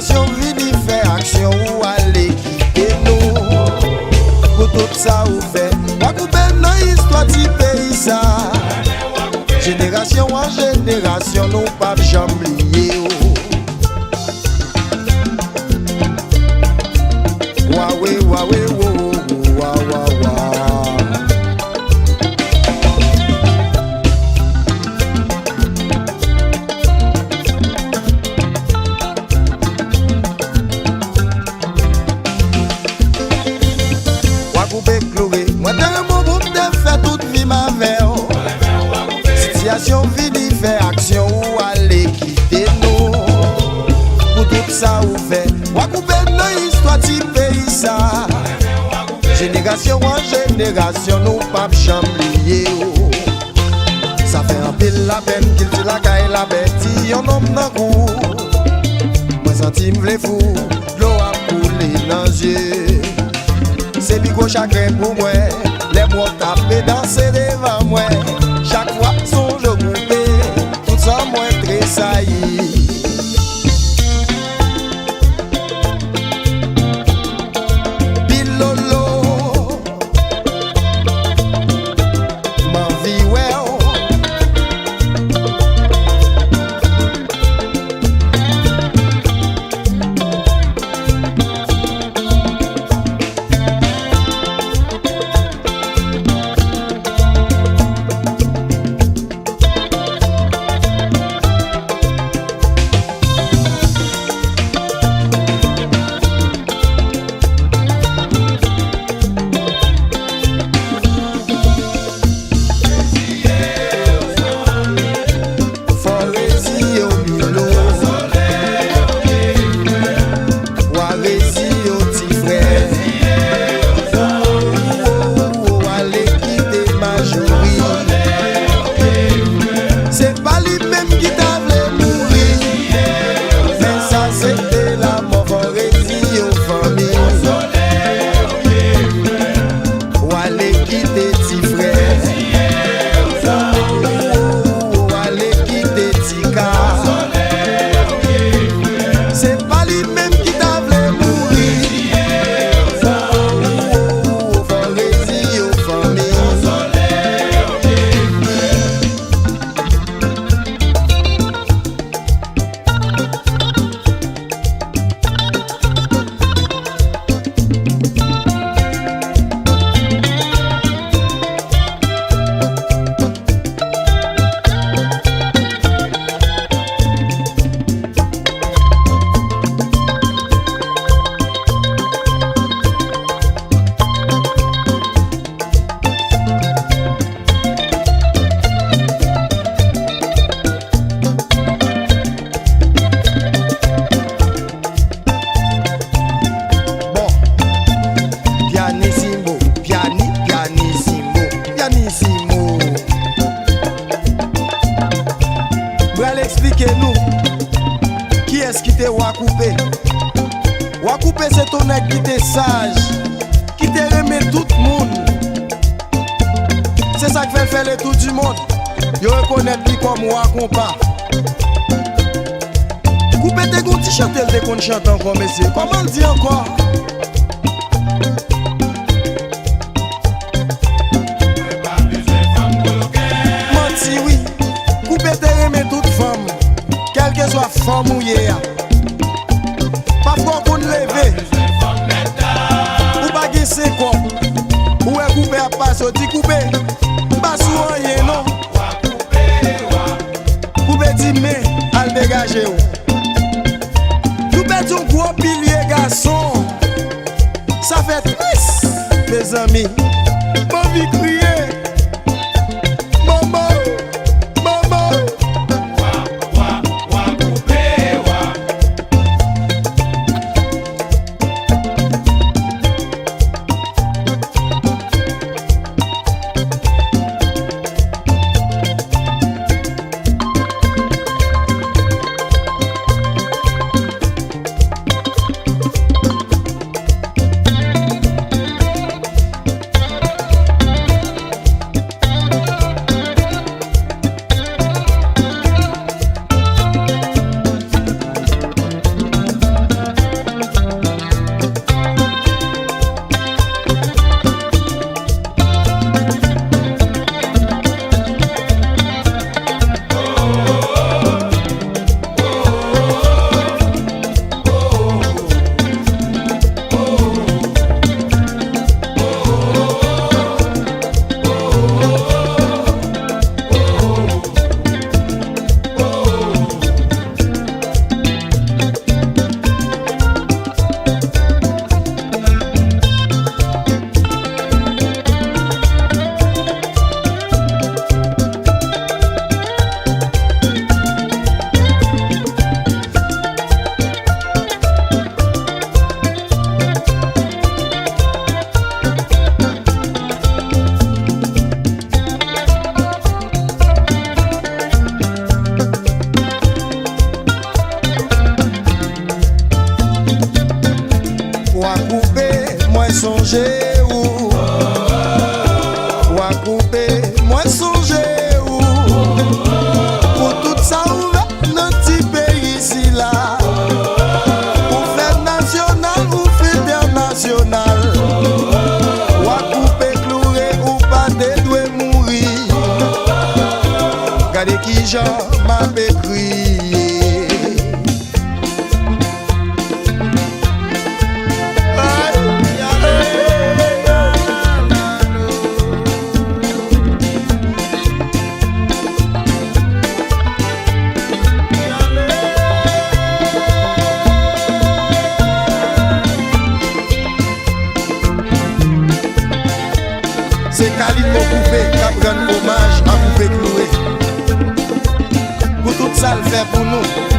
Génération vini fait action ou aller quitter nous. Pour tout ça ou fait, wa couper dans histoire du pays ça. Génération en génération, nous pas jamais oublier. Waouh, waouh, waouh. Moi dans mon groupe de fait toute vie ma verre. Situation vini fait action ou aller quitter nous. Pour tout ça ou fait, moi couper dans histoire du pays ça. Génération en génération, nous pas jamais oublier. Ça fait un pile la peine qu'il tue la caille la bête, un homme dans cou. Moi senti m'vle fou, l'eau a coulé dans les yeux. C'est bigo chagrin pour moi, les mots tapés danser devant moi. Chaque fois son jeu coupé, tout ça moi tressailli. Pilolo, ma vie well. Expliquez-nous qui est-ce qui t'est Coupé. Coupé c'est ton nègre qui t'est sage, qui t'est remet tout le monde. C'est ça qui fait faire le tour du monde. Yo reconnaît lui comme kompa. Coupé t'es gon ti chanter le déconne chante encore monsieur. Comment le dit encore? Menti oui. Coupé t'es remet toute femme. Quelle que soit femme ou yé. Parfois qu'on lève. Ou pas qui c'est quoi? Ou est coupé à passer, dit coupé. Pas souvent yé non. Coupé dit mais al dégager ou. Coupé ton gros pilier garçon. Ça fait triste mes amis. Pas vie crier. ou Wa coupé, moi songe ou pour tout ça ouvert dans petit pays ici là. Pour fête nationale ou fête internationale. Wa coupé cloué ou pas de doué mourir. Regardez qui Jean m'a écrit. C'est Kalito Coupé qui a rendu hommage à Coupé Cloué. Pour tout ça, le fait pour nous.